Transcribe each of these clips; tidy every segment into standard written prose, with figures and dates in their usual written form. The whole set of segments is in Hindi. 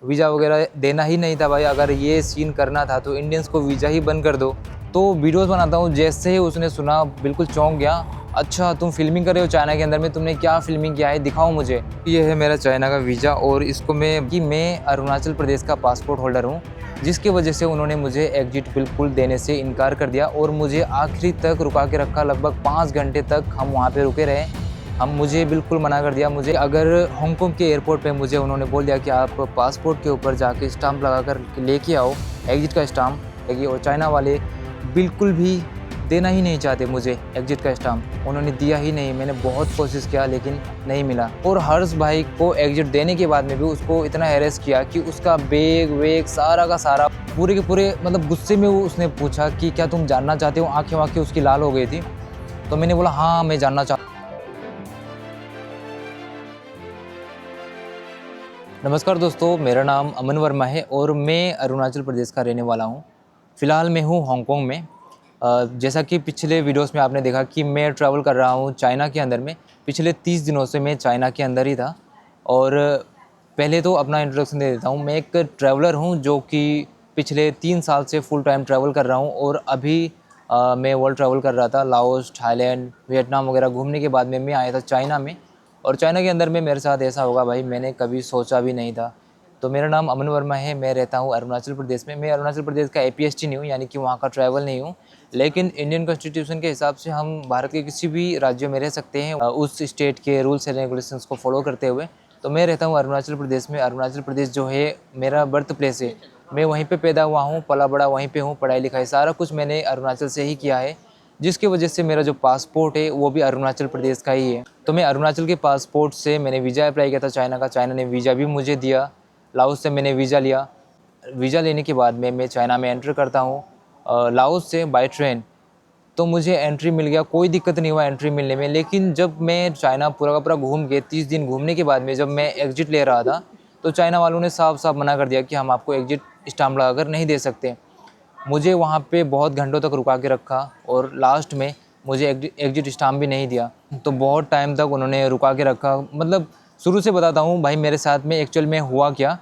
वीज़ा वगैरह देना ही नहीं था भाई। अगर ये सीन करना था तो इंडियंस को वीज़ा ही बंद कर दो। तो वीडियोस बनाता हूँ, जैसे ही उसने सुना बिल्कुल चौंक गया। अच्छा तुम फिल्मिंग कर रहे हो चाइना के अंदर में, तुमने क्या फिल्मिंग किया है, दिखाओ मुझे। ये है मेरा चाइना का वीज़ा और इसको मैं अरुणाचल प्रदेश का पासपोर्ट होल्डर हूँ, जिसकी वजह से उन्होंने मुझे एग्जिट बिल्कुल देने से इनकार कर दिया और मुझे आखिरी तक रुका के रखा। लगभग 5 घंटे तक हम वहाँ पे रुके रहे। मुझे बिल्कुल मना कर दिया। मुझे अगर हांगकांग के एयरपोर्ट पे मुझे उन्होंने बोल दिया कि आप पासपोर्ट के ऊपर जाके स्टाम्प लगा कर लेके आओ, एग्जिट का स्टाम्प। और चाइना वाले बिल्कुल भी देना ही नहीं चाहते मुझे एग्जिट का स्टाम्प, उन्होंने दिया ही नहीं। मैंने बहुत कोशिश किया लेकिन नहीं मिला। और हर्ष भाई को एग्जिट देने के बाद में भी उसको इतना हैरेस किया कि उसका बैग वेग सारा का सारा पूरे के पूरे मतलब गुस्से में वो उसने पूछा कि क्या तुम जानना चाहते हो। आंखें वाँखें उसकी लाल हो गई थी। तो मैंने बोला हाँ मैं जानना चाहता। नमस्कार दोस्तों, मेरा नाम अमन वर्मा है और मैं अरुणाचल प्रदेश का रहने वाला हूँ। फ़िलहाल मैं हूँ हांगकांग में। जैसा कि पिछले वीडियोस में आपने देखा कि मैं ट्रैवल कर रहा हूँ चाइना के अंदर में। पिछले 30 दिनों से मैं चाइना के अंदर ही था। और पहले तो अपना इंट्रोडक्शन दे देता हूँ। मैं एक ट्रैवलर हूँ जो कि पिछले 3 साल से फुल टाइम ट्रैवल कर रहा हूँ। और अभी मैं वर्ल्ड ट्रैवल कर रहा था, लाओस, थाईलैंड, वियतनाम वगैरह घूमने के बाद में मैं आया था चाइना में। और चाइना के अंदर में मेरे साथ ऐसा होगा भाई, मैंने कभी सोचा भी नहीं था। तो मेरा नाम अमन वर्मा है, मैं रहता हूँ अरुणाचल प्रदेश में। मैं अरुणाचल प्रदेश का APST नहीं हूँ, यानी कि वहाँ का ट्रैवल नहीं हूँ। लेकिन इंडियन कॉन्स्टिट्यूशन के हिसाब से हम भारत के किसी भी राज्य में रह सकते हैं उस स्टेट के रूल्स एंड रेगुलेशंस को फॉलो करते हुए। तो मैं रहता हूँ अरुणाचल प्रदेश में। अरुणाचल प्रदेश जो है मेरा बर्थ प्लेस है। मैं वहीं पे पैदा हुआ हूँ, पला बड़ा वहीं पे हूँ, पढ़ाई लिखाई सारा कुछ मैंने अरुणाचल से ही किया है, जिसकी वजह से मेरा जो पासपोर्ट है वो भी अरुणाचल प्रदेश का ही है। तो मैं अरुणाचल के पासपोर्ट से मैंने वीज़ा अप्लाई किया था चाइना का। चाइना ने वीज़ा भी मुझे दिया। लाओस से मैंने वीज़ा लिया। वीज़ा लेने के बाद में मैं चाइना में एंटर करता हूँ लाओस से बाय ट्रेन। तो मुझे एंट्री मिल गया, कोई दिक्कत नहीं हुआ एंट्री मिलने में। लेकिन जब मैं चाइना पूरा का पूरा घूम के 30 दिन घूमने के बाद में जब मैं एग्जिट ले रहा था, तो चाइना वालों ने साफ साफ मना कर दिया कि हम आपको एग्जिट स्टाम्प लगाकर नहीं दे सकते। मुझे वहाँ पे बहुत घंटों तक रुका के रखा और लास्ट में मुझे एग्जिट स्टाम्प भी नहीं दिया। तो बहुत टाइम तक उन्होंने रुका के रखा। मतलब शुरू से बताता हूँ भाई मेरे साथ में एक्चुअल में हुआ क्या।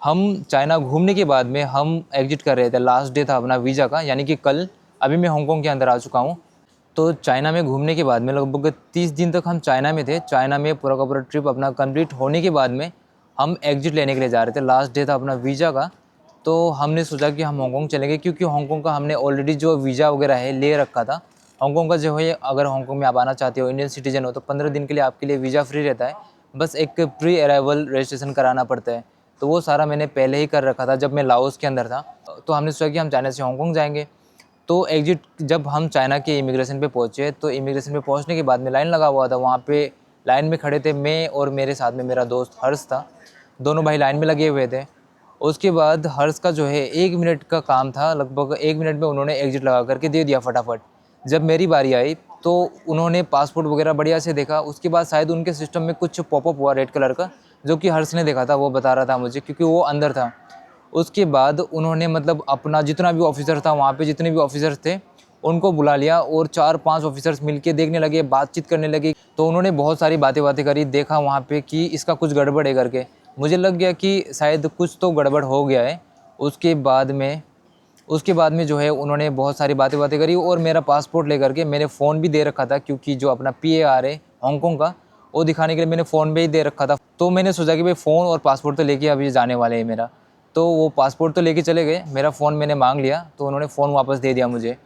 हम चाइना घूमने के बाद में हम एग्जिट कर रहे थे, लास्ट डे था अपना वीज़ा का, यानी कि कल। अभी मैं हांगकांग के अंदर आ चुका हूँ। तो चाइना में घूमने के बाद में लगभग 30 दिन तक हम चाइना में थे। चाइना में पूरा का पूरा ट्रिप अपना कंप्लीट होने के बाद में हम एग्जिट लेने के लिए जा रहे थे। लास्ट डे था अपना वीज़ा का। तो हमने सोचा कि हम हांगकांग चलेंगे, क्योंकि हांगकांग का हमने ऑलरेडी जो वीज़ा वगैरह है ले रखा था। हांगकांग का जो है, अगर हांगकांग में आप आना चाहते हो, इंडियन सिटीजन हो, तो 15 दिन के लिए आपके लिए वीज़ा फ्री रहता है। बस एक प्री अराइवल रजिस्ट्रेशन कराना पड़ता है। तो वो सारा मैंने पहले ही कर रखा था जब मैं लाओस के अंदर था। तो हमने सोचा कि हम चाइना से हांगकांग जाएंगे। तो एग्जिट जब हम चाइना के इमिग्रेशन पे पहुँचे, तो इमिग्रेशन पे पहुँचने के बाद में लाइन लगा हुआ था। वहाँ पे लाइन में खड़े थे मैं और मेरे साथ में मेरा दोस्त हर्ष था। दोनों भाई लाइन में लगे हुए थे। उसके बाद हर्ष का जो है 1 मिनट का काम था। लगभग 1 मिनट में उन्होंने एग्जिट लगा करके दे दिया फटाफट। जब मेरी बारी आई तो उन्होंने पासपोर्ट वगैरह बढ़िया से देखा। उसके बाद शायद उनके सिस्टम में कुछ पॉपअप हुआ रेड कलर का, जो कि हर्ष ने देखा था, वो बता रहा था मुझे, क्योंकि वो अंदर था। उसके बाद उन्होंने मतलब अपना जितना भी ऑफिसर था वहाँ पे, जितने भी ऑफिसर्स थे उनको बुला लिया और 4-5 ऑफिसर्स मिलके देखने लगे, बातचीत करने लगे। तो उन्होंने बहुत सारी बातें करी। देखा वहाँ पे कि इसका कुछ गड़बड़ है करके। मुझे लग गया कि शायद कुछ तो गड़बड़ हो गया है। उसके बाद में जो है उन्होंने बहुत सारी बातें करी और मेरा पासपोर्ट लेकर के, मैंने फ़ोन भी दे रखा था, क्योंकि जो अपना PAR है हांगकांग का, वो दिखाने के लिए मैंने फ़ोन भी दे रखा था। तो मैंने सोचा कि भाई फ़ोन और पासपोर्ट तो लेके अभी जाने वाले हैं मेरा। तो वो पासपोर्ट तो लेके चले गए, मेरा फ़ोन मैंने मांग लिया, तो उन्होंने फ़ोन वापस दे दिया मुझे।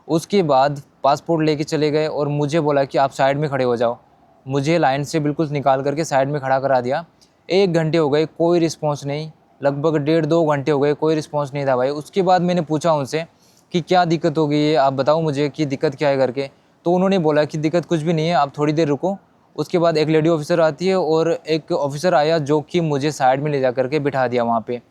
उसके बाद पासपोर्ट लेके चले गए और मुझे बोला कि आप साइड में खड़े हो जाओ। मुझे लाइन से बिल्कुल निकाल करके साइड में खड़ा करा दिया। 1 घंटे हो गए, कोई रिस्पॉन्स नहीं। लगभग 1.5-2 घंटे हो गए, कोई रिस्पॉन्स नहीं था भाई। उसके बाद मैंने पूछा उनसे कि क्या दिक्कत हो गई है, आप बताओ मुझे कि दिक्कत क्या है करके। तो उन्होंने बोला कि दिक्कत कुछ भी नहीं है, आप थोड़ी देर रुको। उसके बाद एक लेडी ऑफिसर आती है और एक ऑफिसर आया जो कि मुझे साइड में ले जा करके बिठा दिया। वहाँ पे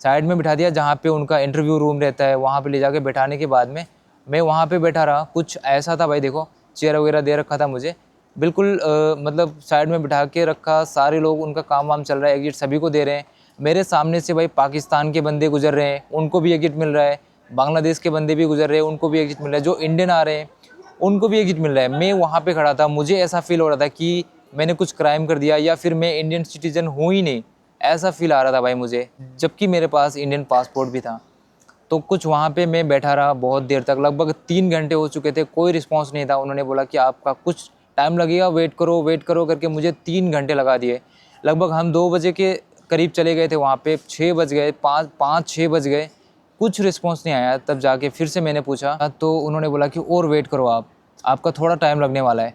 साइड में बिठा दिया जहाँ पे उनका इंटरव्यू रूम रहता है। वहाँ पे ले जाके बैठाने के बाद में मैं वहाँ पे बैठा रहा। कुछ ऐसा था भाई, देखो चेयर वगैरह दे रखा था मुझे, बिल्कुल मतलब साइड में बिठा के रखा। सारे लोग, उनका काम वाम चल रहा है, एग्जिट सभी को दे रहे हैं। मेरे सामने से भाई पाकिस्तान के बंदे गुजर रहे हैं, उनको भी एग्जिट मिल रहा है। बांग्लादेश के बंदे भी गुजर रहे हैं, उनको भी एग्जिट मिल रहा है। जो इंडियन आ रहे हैं उनको भी एग्जिट मिल रहा है। मैं वहाँ पे खड़ा था, मुझे ऐसा फील हो रहा था कि मैंने कुछ क्राइम कर दिया या फिर मैं इंडियन सिटीजन हूँ ही नहीं। ऐसा फील आ रहा था भाई मुझे, जबकि मेरे पास इंडियन पासपोर्ट भी था। तो कुछ वहाँ पे मैं बैठा रहा बहुत देर तक, लगभग 3 घंटे हो चुके थे, कोई रिस्पांस नहीं था। उन्होंने बोला कि आपका कुछ टाइम लगेगा, वेट करो करके मुझे 3 घंटे लगा दिए। लगभग हम 2 बजे के करीब चले गए थे वहाँ पे, 6 बज गए, 5-6 बज गए, कुछ रिस्पांस नहीं आया। तब जाके फिर से मैंने पूछा तो उन्होंने बोला कि और वेट करो आपका थोड़ा टाइम लगने वाला है।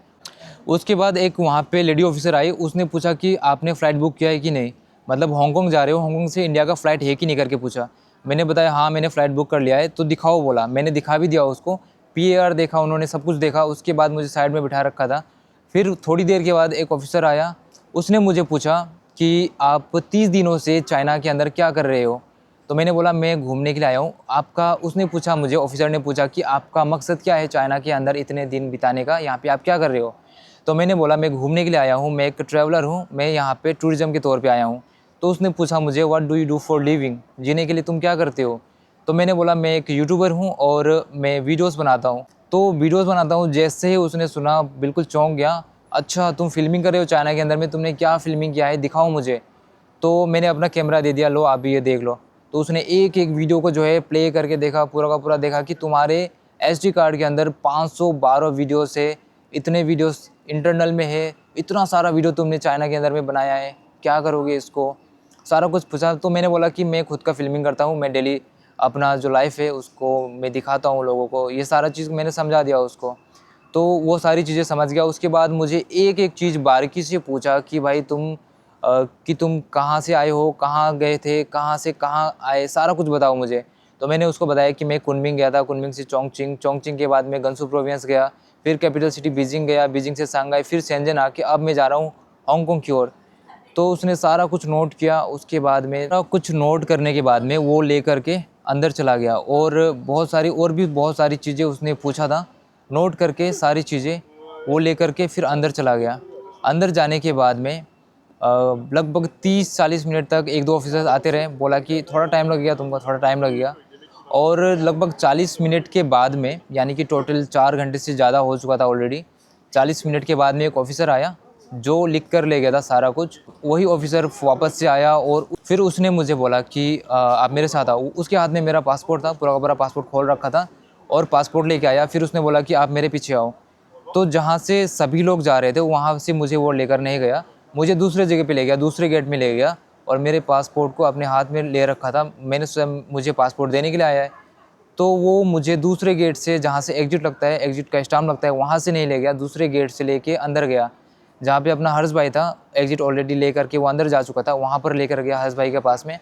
उसके बाद एक वहाँ पे लेडी ऑफिसर आई, उसने पूछा कि आपने फ़्लाइट बुक किया है कि नहीं, मतलब हांगकांग जा रहे हो, हांगकांग से इंडिया का फ़्लाइट है कि नहीं करके पूछा। मैंने बताया हाँ मैंने फ़्लाइट बुक कर लिया है। तो दिखाओ बोला, मैंने दिखा भी दिया उसको, पीएआर देखा उन्होंने, सब कुछ देखा। उसके बाद मुझे साइड में बिठा रखा था। फिर थोड़ी देर के बाद एक ऑफिसर आया, उसने मुझे पूछा कि आप 30 दिनों से चाइना के अंदर क्या कर रहे हो। तो मैंने बोला मैं घूमने के लिए आया हूँ। आपका, उसने पूछा मुझे, ऑफिसर ने पूछा कि आपका मकसद क्या है चाइना के अंदर इतने दिन बिताने का, यहाँ पे आप क्या कर रहे हो। तो मैंने बोला मैं घूमने के लिए आया हूँ, मैं एक ट्रैवलर हूँ, मैं यहाँ पे टूरिज़्म के तौर पे आया हूँ। तो उसने पूछा मुझे what do you do for living, जीने के लिए तुम क्या करते हो। तो मैंने बोला मैं एक यूट्यूबर हूँ और मैं वीडियोस बनाता हूँ। तो वीडियोस बनाता हूँ। जैसे ही उसने सुना बिल्कुल चौंक गया। अच्छा तुम फिल्मिंग कर रहे हो चाइना के अंदर में, तुमने क्या फिल्मिंग किया है दिखाओ मुझे। तो मैंने अपना कैमरा दे दिया, लो आप भी ये देख लो। तो उसने एक एक वीडियो को जो है प्ले करके देखा, पूरा का पूरा देखा कि तुम्हारे एसडी कार्ड के अंदर 512 वीडियोस है, इतने वीडियोस इंटरनल में है, इतना सारा वीडियो तुमने चाइना के अंदर में बनाया है, क्या करोगे इसको, सारा कुछ पूछा। तो मैंने बोला कि मैं खुद का फिल्मिंग करता हूँ, मैं डेली अपना जो लाइफ है उसको मैं दिखाता हूँ लोगों को, ये सारा चीज़ मैंने समझा दिया उसको। तो वो सारी चीज़ें समझ गया। उसके बाद मुझे एक एक चीज़ बारीकी से पूछा कि भाई तुम कहाँ से आए हो, कहाँ गए थे, कहाँ से कहाँ आए, सारा कुछ बताओ मुझे। तो मैंने उसको बताया कि मैं कुनमिंग गया था, कुनमिंग से चोंगचिंग, चोंगचिंग के बाद मैं गंसू प्रोविंस गया, फिर कैपिटल सिटी बीजिंग गया, बीजिंग से शंघाई, फिर शेंजन आके अब मैं जा रहा हूँ हांगकांग की ओर। तो उसने सारा कुछ नोट किया। उसके बाद में कुछ नोट करने के बाद में वो लेकर के अंदर चला गया और बहुत सारी चीज़ें उसने पूछा था, नोट करके सारी चीज़ें वो लेकर के फिर अंदर चला गया। अंदर जाने के बाद में लगभग 30-40 मिनट तक 1-2 ऑफिसर्स आते रहे, बोला कि थोड़ा टाइम लगेगा तुमको, थोड़ा टाइम लगेगा। और लगभग 40 मिनट के बाद में, यानी कि टोटल 4 घंटे से ज़्यादा हो चुका था ऑलरेडी, 40 मिनट के बाद में एक ऑफिसर आया जो लिख कर ले गया था सारा कुछ। वही ऑफिसर वापस से आया और फिर उसने मुझे बोला कि आप मेरे साथ आओ। उसके हाथ में मेरा पासपोर्ट था, पूरा का पूरा पासपोर्ट खोल रखा था और पासपोर्ट लेके आया। फिर उसने बोला कि आप मेरे पीछे आओ। तो जहाँ से सभी लोग जा रहे थे वहाँ से मुझे वो लेकर नहीं गया, मुझे दूसरे जगह पे ले गया, दूसरे गेट में ले गया और मेरे पासपोर्ट को अपने हाथ में ले रखा था। मैंने स्वयं, मुझे पासपोर्ट देने के लिए आया है। तो वो मुझे दूसरे गेट से, जहाँ से एग्जिट लगता है, एग्जिट का स्टाम्प लगता है, वहाँ से नहीं ले गया, दूसरे गेट से लेके अंदर गया, जहाँ पे अपना हर्ष भाई था। एग्जिट ऑलरेडी लेकर के वो अंदर जा चुका था, वहाँ पर लेकर गया हर्ष भाई के पास में।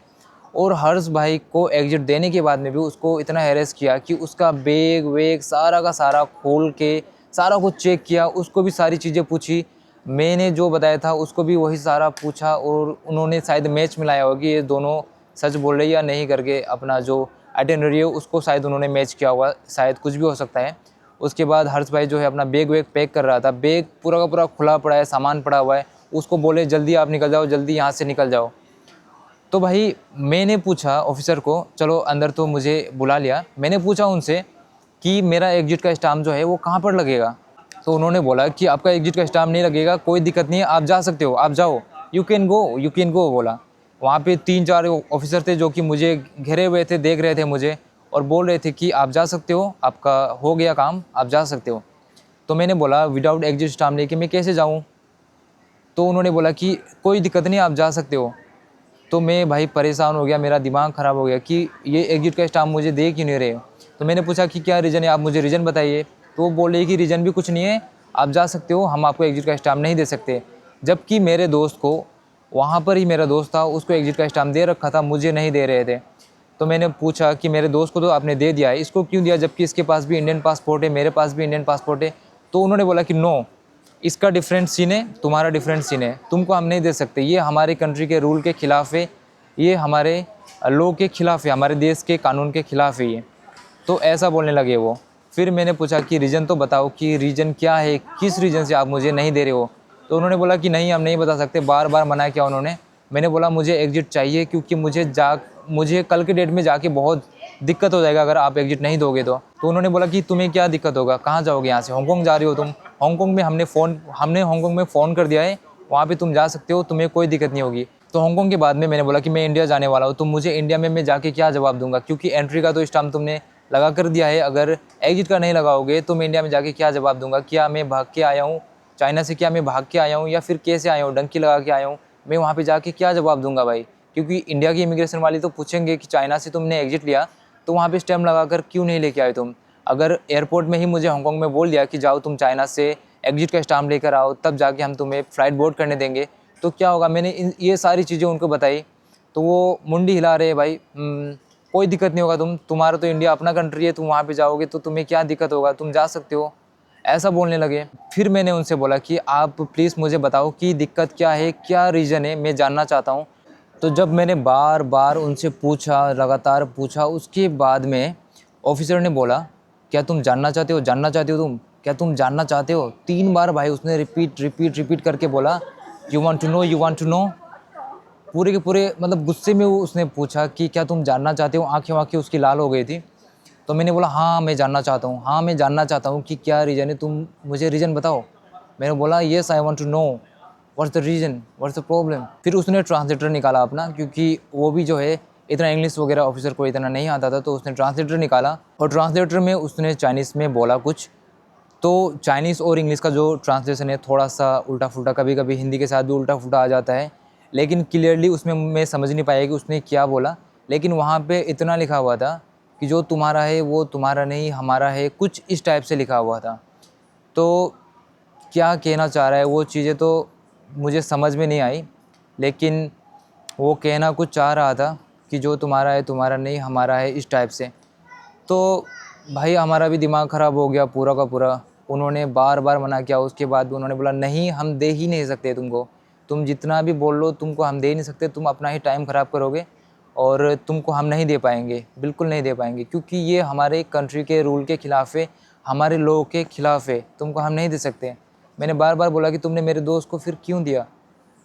और हर्ष भाई को एग्जिट देने के बाद में भी उसको इतना हैरेस किया कि उसका बैग वेग सारा का सारा खोल के सारा कुछ चेक किया, उसको भी सारी चीज़ें पूछी। मैंने जो बताया था उसको भी वही सारा पूछा और उन्होंने शायद मैच मिलाया होगा कि ये दोनों सच बोल रहे या नहीं करके, अपना जो आइटिनरी है उसको शायद उन्होंने मैच किया होगा, शायद कुछ भी हो सकता है। उसके बाद हर्ष भाई जो है अपना बैग वेग पैक कर रहा था, बैग पूरा का पूरा खुला पड़ा है, सामान पड़ा हुआ है। उसको बोले जल्दी आप निकल जाओ, जल्दी यहाँ से निकल जाओ। तो भाई मैंने पूछा ऑफिसर को, चलो अंदर तो मुझे बुला लिया, मैंने पूछा उनसे कि मेरा एग्जिट का स्टाम्प जो है वो कहाँ पर लगेगा। तो उन्होंने बोला कि आपका एग्जिट का स्टाम्प नहीं लगेगा, कोई दिक्कत नहीं है, आप जा सकते हो, आप जाओ, यू कैन गो बोला। वहाँ पे 3-4 ऑफिसर थे जो कि मुझे घेरे हुए थे, देख रहे थे मुझे और बोल रहे थे कि आप जा सकते हो, आपका हो गया काम, आप जा सकते हो। तो मैंने बोला विदाउट एग्जिट स्टाम्प लेके मैं कैसे जाऊँ। तो उन्होंने बोला कि कोई दिक्कत नहीं, आप जा सकते हो। तो मैं भाई परेशान हो गया, मेरा दिमाग ख़राब हो गया कि ये एग्जिट का स्टाम्प मुझे दे क्यों नहीं रहे। तो मैंने पूछा कि क्या रीज़न है, आप मुझे रीज़न बताइए। तो वो बोल रहे कि रीज़न भी कुछ नहीं है, आप जा सकते हो, हम आपको एग्जिट का स्टाम्प नहीं दे सकते। जबकि मेरे दोस्त को, वहाँ पर ही मेरा दोस्त था, उसको एग्जिट का स्टाम्प दे रखा था, मुझे नहीं दे रहे थे। तो मैंने पूछा कि मेरे दोस्त को तो आपने दे दिया है, इसको क्यों दिया, जबकि इसके पास भी इंडियन पासपोर्ट है, मेरे पास भी इंडियन पासपोर्ट है। तो उन्होंने बोला कि नो, इसका डिफरेंट सीन है, तुम्हारा डिफरेंट सीन है, तुमको हम नहीं दे सकते, ये हमारे कंट्री के रूल के ख़िलाफ़ है, ये हमारे लॉ के ख़िलाफ़ है, हमारे देश के कानून के ख़िलाफ़ है ये। तो ऐसा बोलने लगे वो। फिर मैंने पूछा कि रीज़न तो बताओ कि रीज़न क्या है, किस रीज़न से आप मुझे नहीं दे रहे हो। तो उन्होंने बोला कि नहीं हम नहीं बता सकते, बार बार मना किया उन्होंने। मैंने बोला मुझे एग्जिट चाहिए क्योंकि मुझे कल के डेट में जाके बहुत दिक्कत हो जाएगा अगर आप एग्जिट नहीं दोगे तो। तो उन्होंने बोला कि तुम्हें क्या दिक्कत होगा, कहाँ जाओगे यहाँ से, हांगकांग जा रही हो तुम, हांगकांग में हमने हांगकांग में फ़ोन कर दिया है, वहाँ पे तुम जा सकते हो, तुम्हें कोई दिक्कत नहीं होगी। तो हांगकांग के बाद में मैंने बोला कि मैं इंडिया जाने वाला हूँ, तो मुझे इंडिया में मैं जाके क्या जवाब दूंगा, क्योंकि एंट्री का तो स्टाम्प तुमने लगा कर दिया है, अगर एग्जिट का नहीं लगाओगे तो मैं इंडिया में जाके क्या जवाब दूंगा। क्या मैं भाग के आया हूँ चाइना से, क्या मैं भाग के आया हूँ या फिर कैसे आया हूँ, डंकी लगा के आया हूँ, मैं वहाँ पे जाके क्या जवाब दूंगा भाई। क्योंकि इंडिया की इमिग्रेशन वाली तो पूछेंगे कि चाइना से तुमने एग्जिट लिया तो वहाँ पे स्टैम्प लगा कर क्यों नहीं लेके आए तुम। अगर एयरपोर्ट में ही मुझे हांगकांग में बोल दिया कि जाओ तुम चाइना से एग्जिट का स्टाम्प लेकर आओ तब जाके हम तुम्हें फ़्लाइट बोर्ड करने देंगे, तो क्या होगा। मैंने ये सारी चीज़ें उनको बताई तो वो मुंडी हिला रहे भाई। कोई दिक्कत नहीं होगा, तुम्हारा तो इंडिया अपना कंट्री है, तुम वहाँ पे जाओगे तो तुम्हें क्या दिक्कत होगा, तुम जा सकते हो, ऐसा बोलने लगे। फिर मैंने उनसे बोला कि आप प्लीज़ मुझे बताओ कि दिक्कत क्या है, क्या रीज़न है, मैं जानना चाहता हूँ। तो जब मैंने बार बार उनसे पूछा, लगातार पूछा, उसके बाद में ऑफिसर ने बोला क्या तुम जानना चाहते हो, जानना चाहते हो, तुम क्या तुम जानना चाहते हो। 3 बार भाई उसने रिपीट रिपीट रिपीट करके बोला, you want to know, you want to know. पूरे के पूरे मतलब गुस्से में वो उसने पूछा कि क्या तुम जानना चाहते हो। आंखें वाँखें उसकी लाल हो गई थी। तो मैंने बोला हाँ मैं जानना चाहता हूँ, हाँ मैं जानना चाहता हूँ कि क्या रीज़न है, तुम मुझे रीज़न बताओ। मैंने बोला yes I want to know what's the reason, what's the problem. फिर उसने ट्रांसलेटर निकाला अपना, क्योंकि वो भी जो है इतना इंग्लिश वगैरह ऑफिसर को इतना नहीं आता था, तो उसने ट्रांसलेटर निकाला और ट्रांसलेटर में उसने चाइनीज़ में बोला कुछ। तो चाइनीज़ और इंग्लिश का जो ट्रांसलेशन है थोड़ा सा उल्टा फुल्टा, कभी कभी हिंदी के साथ भी उल्टा फुल्टा आ जाता है, लेकिन क्लियरली उसमें मैं समझ नहीं पाया कि उसने क्या बोला। लेकिन वहाँ पे इतना लिखा हुआ था कि जो तुम्हारा है वो तुम्हारा नहीं हमारा है, कुछ इस टाइप से लिखा हुआ था। तो क्या कहना चाह रहा है वो चीज़ें तो मुझे समझ में नहीं आई, लेकिन वो कहना कुछ चाह रहा था कि जो तुम्हारा है तुम्हारा नहीं हमारा है, इस टाइप से। तो भाई हमारा भी दिमाग ख़राब हो गया पूरा का पूरा। उन्होंने बार बार मना किया, उसके बाद भी उन्होंने बोला नहीं हम दे ही नहीं सकते तुमको, तुम जितना भी बोल लो तुमको हम दे नहीं सकते, तुम अपना ही टाइम ख़राब करोगे और तुमको हम नहीं दे पाएंगे, बिल्कुल नहीं दे पाएंगे, क्योंकि ये हमारे कंट्री के रूल के ख़िलाफ़ है, हमारे लोगों के ख़िलाफ़ है, तुमको हम नहीं दे सकते। मैंने बार बार बोला कि तुमने मेरे दोस्त को फिर क्यों दिया,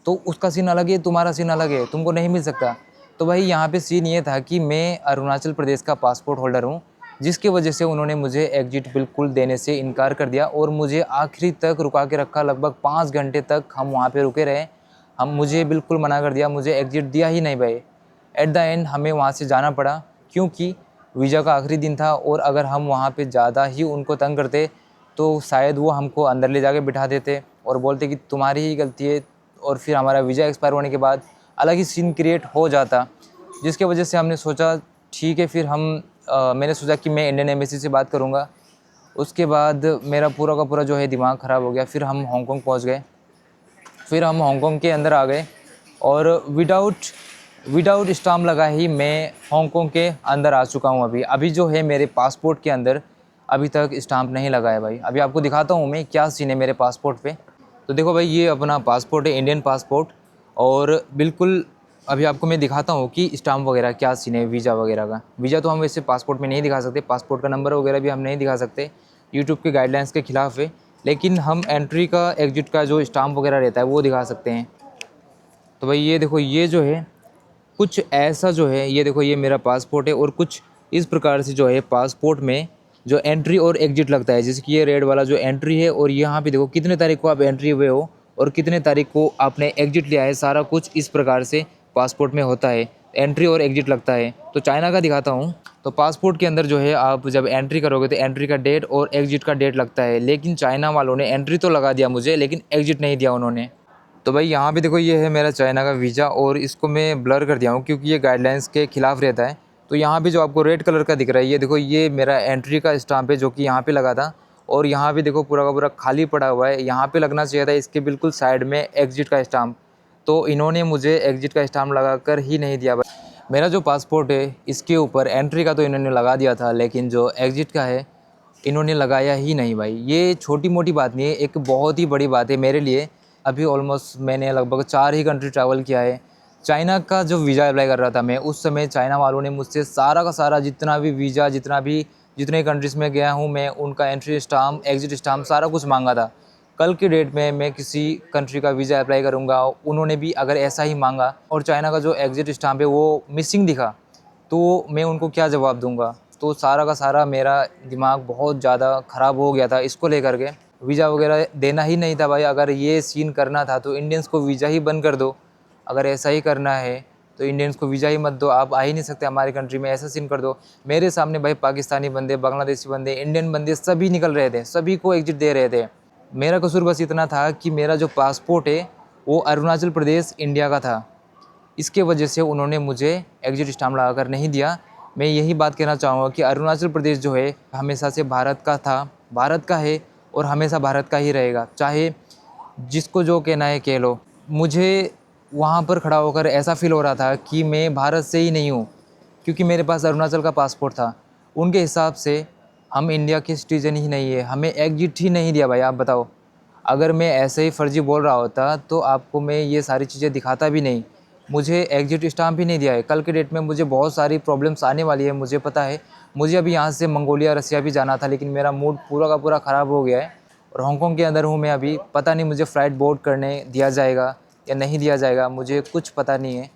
तो उसका सीन अलग है, तुम्हारा सीन अलग है, तुमको नहीं मिल सकता। तो भाई यहाँ पे सीन ये था कि मैं अरुणाचल प्रदेश का पासपोर्ट होल्डर हूँ, जिसकी वजह से उन्होंने मुझे एग्जिट बिल्कुल देने से इनकार कर दिया और मुझे आखिरी तक रुका के रखा। लगभग 5 घंटे तक हम वहाँ पे रुके रहे, हम मुझे बिल्कुल मना कर दिया, मुझे एग्जिट दिया ही नहीं भाई। एट द एंड हमें वहाँ से जाना पड़ा, क्योंकि वीज़ा का आखिरी दिन था और अगर हम वहाँ पे ज़्यादा ही उनको तंग करते तो शायद वो हमको अंदर ले जाके बिठा देते और बोलते कि तुम्हारी ही गलती है, और फिर हमारा वीज़ा एक्सपायर होने के बाद अलग ही सीन क्रिएट हो जाता। जिसकी वजह से हमने सोचा ठीक है, फिर मैंने सोचा कि मैं इंडियन एम्बेसी से बात करूँगा। उसके बाद मेरा पूरा का पूरा जो है दिमाग ख़राब हो गया। फिर हम हांगकांग पहुँच गए, फिर हम हांगकांग के अंदर आ गए और विदाउट स्टाम्प लगा ही मैं हांगकांग के अंदर आ चुका हूँ। अभी जो है मेरे पासपोर्ट के अंदर अभी तक स्टाम्प नहीं लगा है भाई। अभी आपको दिखाता हूँ मैं क्या सीन है मेरे पासपोर्ट पे। तो देखो भाई ये अपना पासपोर्ट है, इंडियन पासपोर्ट, और बिल्कुल अभी आपको मैं दिखाता हूँ कि स्टाम्प वगैरह क्या सीन है वीज़ा वगैरह का। वीज़ा तो हम वैसे पासपोर्ट में नहीं दिखा सकते, पासपोर्ट का नंबर वगैरह भी हम नहीं दिखा सकते, यूट्यूब के गाइडलाइंस के ख़िलाफ़ है। लेकिन हम एंट्री का एग्जिट का जो स्टाम्प वगैरह रहता है वो दिखा सकते हैं। तो भाई ये देखो ये जो है कुछ ऐसा जो है, ये देखो ये मेरा पासपोर्ट है और कुछ इस प्रकार से जो है पासपोर्ट में जो एंट्री और एग्जिट लगता है, जैसे कि ये रेड वाला जो एंट्री है और यहाँ पे देखो कितने तारीख को आप एंट्री हुए हो और कितने तारीख को आपने एग्जिट लिया है, सारा कुछ इस प्रकार से पासपोर्ट में होता है, एंट्री और एग्जिट लगता है। तो चाइना का दिखाता हूँ। तो पासपोर्ट के अंदर जो है आप जब एंट्री करोगे तो एंट्री का डेट और एग्जिट का डेट लगता है, लेकिन चाइना वालों ने एंट्री तो लगा दिया मुझे लेकिन एग्जिट नहीं दिया उन्होंने। तो भाई यहाँ पे देखो ये है मेरा चाइना का वीज़ा और इसको मैं ब्लर कर दिया हूँ क्योंकि ये गाइडलाइंस के ख़िलाफ़ रहता है। तो यहाँ पे जो आपको रेड कलर का दिख रहा है ये देखो ये मेरा एंट्री का स्टाम्प है जो कि यहाँ पे लगा था, और यहाँ पे देखो पूरा का पूरा खाली पड़ा हुआ है, यहाँ पे लगना चाहिए था इसके बिल्कुल साइड में एग्जिट का स्टाम्प। तो इन्होंने मुझे एग्जिट का स्टाम्प लगा कर ही नहीं दिया भाई। मेरा जो पासपोर्ट है इसके ऊपर एंट्री का तो इन्होंने लगा दिया था, लेकिन जो एग्जिट का है इन्होंने लगाया ही नहीं भाई। ये छोटी मोटी बात नहीं है, एक बहुत ही बड़ी बात है मेरे लिए। अभी ऑलमोस्ट मैंने लगभग 4 ही कंट्री ट्रैवल किया है। चाइना का जो वीज़ा अप्लाई कर रहा था मैं, उस समय चाइना वालों ने मुझसे सारा का सारा जितना भी वीज़ा जितने कंट्रीज़ में गया हूँ मैं, उनका एंट्री स्टाम्प एग्जिट स्टाम्प सारा कुछ मांगा था। कल की डेट में मैं किसी कंट्री का वीज़ा अप्लाई करूँगा, उन्होंने भी अगर ऐसा ही मांगा और चाइना का जो एग्जिट स्टाम्प है वो मिसिंग दिखा, तो मैं उनको क्या जवाब दूँगा। तो सारा का सारा मेरा दिमाग बहुत ज़्यादा ख़राब हो गया था इसको लेकर के। वीज़ा वगैरह देना ही नहीं था भाई। अगर ये सीन करना था तो इंडियंस को वीज़ा ही बंद कर दो, अगर ऐसा ही करना है तो इंडियंस को वीज़ा ही मत दो, आप आ ही नहीं सकते हमारे कंट्री में, ऐसा सीन कर दो। मेरे सामने भाई पाकिस्तानी बंदे, बांग्लादेशी बंदे, इंडियन बंदे सभी निकल रहे थे, सभी को एग्जिट दे रहे थे। मेरा कसूर बस इतना था कि मेरा जो पासपोर्ट है वो अरुणाचल प्रदेश इंडिया का था, इसके वजह से उन्होंने मुझे एग्जिट स्टाम्प लगा कर नहीं दिया। मैं यही बात कहना चाहूँगा कि अरुणाचल प्रदेश जो है हमेशा से भारत का था, भारत का है और हमेशा भारत का ही रहेगा, चाहे जिसको जो कहना है कह लो। मुझे वहाँ पर खड़ा होकर ऐसा फील हो रहा था कि मैं भारत से ही नहीं हूँ, क्योंकि मेरे पास अरुणाचल का पासपोर्ट था। उनके हिसाब से हम इंडिया के सिटीज़न ही नहीं है, हमें एग्जिट ही नहीं दिया भाई। आप बताओ, अगर मैं ऐसे ही फर्जी बोल रहा होता तो आपको मैं ये सारी चीज़ें दिखाता भी नहीं। मुझे एग्जिट स्टाम्प ही नहीं दिया है। कल के डेट में मुझे बहुत सारी प्रॉब्लम्स आने वाली है, मुझे पता है। मुझे अभी यहाँ से मंगोलिया, रसिया भी जाना था, लेकिन मेरा मूड पूरा का पूरा ख़राब हो गया है और हांगकांग के अंदर हूँ मैं अभी। पता नहीं मुझे फ़्लाइट बोर्ड करने दिया जाएगा या नहीं दिया जाएगा, मुझे कुछ पता नहीं है।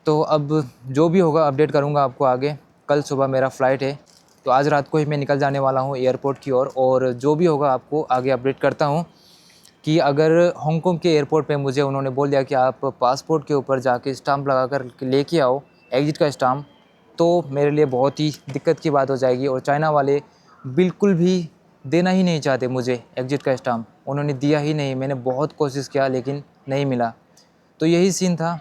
तो अब जो भी होगा अपडेट करूँगा आपको आगे। कल सुबह मेरा फ़्लाइट है, तो आज रात को ही मैं निकल जाने वाला हूँ एयरपोर्ट की ओर, और जो भी होगा आपको आगे अपडेट करता हूँ। कि अगर हांगकांग के एयरपोर्ट पे मुझे उन्होंने बोल दिया कि आप पासपोर्ट के ऊपर जाके स्टाम्प लगा कर लेके आओ एग्जिट का स्टाम्प, तो मेरे लिए बहुत ही दिक्कत की बात हो जाएगी। और चाइना वाले बिल्कुल भी देना ही नहीं चाहते मुझे एग्जिट का स्टाम्प, उन्होंने दिया ही नहीं। मैंने बहुत कोशिश किया लेकिन नहीं मिला। तो यही सीन था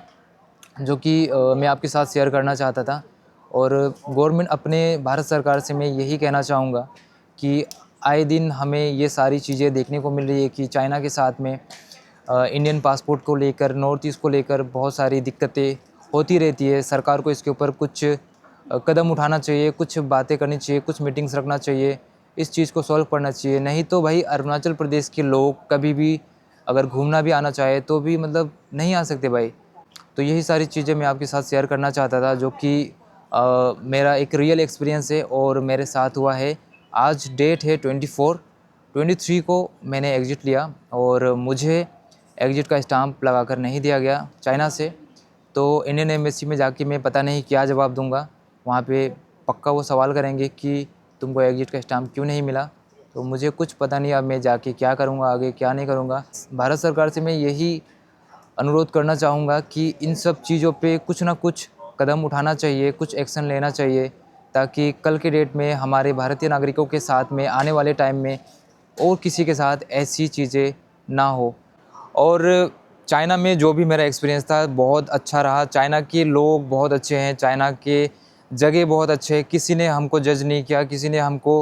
जो कि मैं आपके साथ शेयर करना चाहता था। और गवर्नमेंट, अपने भारत सरकार से मैं यही कहना चाहूँगा कि आए दिन हमें ये सारी चीज़ें देखने को मिल रही है कि चाइना के साथ में इंडियन पासपोर्ट को लेकर, नॉर्थ ईस्ट को लेकर बहुत सारी दिक्कतें होती रहती है। सरकार को इसके ऊपर कुछ कदम उठाना चाहिए, कुछ बातें करनी चाहिए, कुछ मीटिंग्स रखना चाहिए, इस चीज़ को सॉल्व करना चाहिए। नहीं तो भाई अरुणाचल प्रदेश के लोग कभी भी अगर घूमना भी आना चाहे तो भी मतलब नहीं आ सकते भाई। तो यही सारी चीज़ें मैं आपके साथ शेयर करना चाहता था, जो कि मेरा एक रियल एक्सपीरियंस है और मेरे साथ हुआ है। आज डेट है 24, 23 को मैंने एग्ज़िट लिया और मुझे एग्ज़िट का स्टाम्प लगाकर नहीं दिया गया चाइना से। तो इंडियन एम्बेसी में जाके मैं पता नहीं क्या जवाब दूंगा। वहाँ पे पक्का वो सवाल करेंगे कि तुमको एग्ज़िट का स्टाम्प क्यों नहीं मिला। तो मुझे कुछ पता नहीं अब मैं जाके क्या करूँगा, आगे क्या नहीं करूँगा। भारत सरकार से मैं यही अनुरोध करना चाहूँगा कि इन सब चीज़ों पे कुछ ना कुछ कदम उठाना चाहिए, कुछ एक्शन लेना चाहिए, ताकि कल के डेट में हमारे भारतीय नागरिकों के साथ में आने वाले टाइम में और किसी के साथ ऐसी चीज़ें ना हो। और चाइना में जो भी मेरा एक्सपीरियंस था बहुत अच्छा रहा। चाइना के लोग बहुत अच्छे हैं, चाइना के जगह बहुत अच्छे हैं, किसी ने हमको जज नहीं किया, किसी ने हमको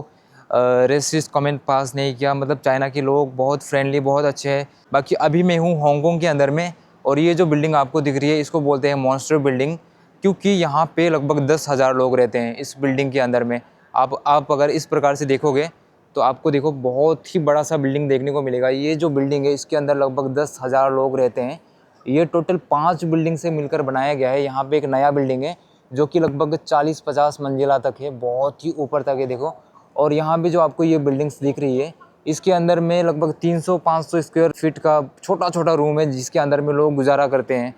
रेसिस्ट कमेंट पास नहीं किया। मतलब चाइना के लोग बहुत फ्रेंडली, बहुत अच्छे हैं। बाकी अभी मैं हूँ हांगकांग के अंदर में, और ये जो बिल्डिंग आपको दिख रही है इसको बोलते हैं मॉन्स्टर बिल्डिंग, क्योंकि यहाँ पे लगभग 10,000 लोग रहते हैं इस बिल्डिंग के अंदर में। आप अगर इस प्रकार से देखोगे तो आपको देखो बहुत ही बड़ा सा बिल्डिंग देखने को मिलेगा। ये जो बिल्डिंग है इसके अंदर लगभग 10,000 लोग रहते हैं। ये टोटल 5 बिल्डिंग से मिलकर बनाया गया है। यहाँ पे एक नया बिल्डिंग है जो कि लगभग 40-50 मंजिला तक है, बहुत ही ऊपर तक है देखो। और यहाँ पे जो आपको ये बिल्डिंग्स दिख रही है इसके अंदर में लगभग 300-500 स्क्वायर फीट का छोटा छोटा रूम है जिसके अंदर में लोग गुजारा करते हैं।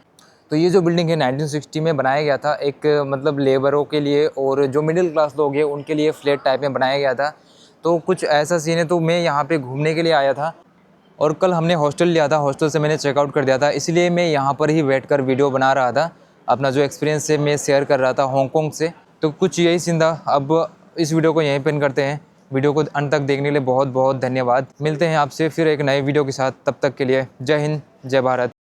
तो ये जो बिल्डिंग है 1960 में बनाया गया था, एक मतलब लेबरों के लिए और जो मिडिल क्लास लोग हैं उनके लिए फ्लैट टाइप में बनाया गया था। तो कुछ ऐसा सीन है। तो मैं यहाँ पे घूमने के लिए आया था और कल हमने हॉस्टल लिया था, हॉस्टल से मैंने चेकआउट कर दिया था, इसलिए मैं यहाँ पर ही बैठकर वीडियो बना रहा था। अपना जो एक्सपीरियंस है मैं शेयर कर रहा था हांगकांग से। तो कुछ यही सीन था। अब इस वीडियो को यहीं पेन करते हैं। वीडियो को अंत तक देखने के लिए बहुत बहुत धन्यवाद। मिलते हैं आपसे फिर एक नए वीडियो के साथ, तब तक के लिए जय हिंद, जय भारत।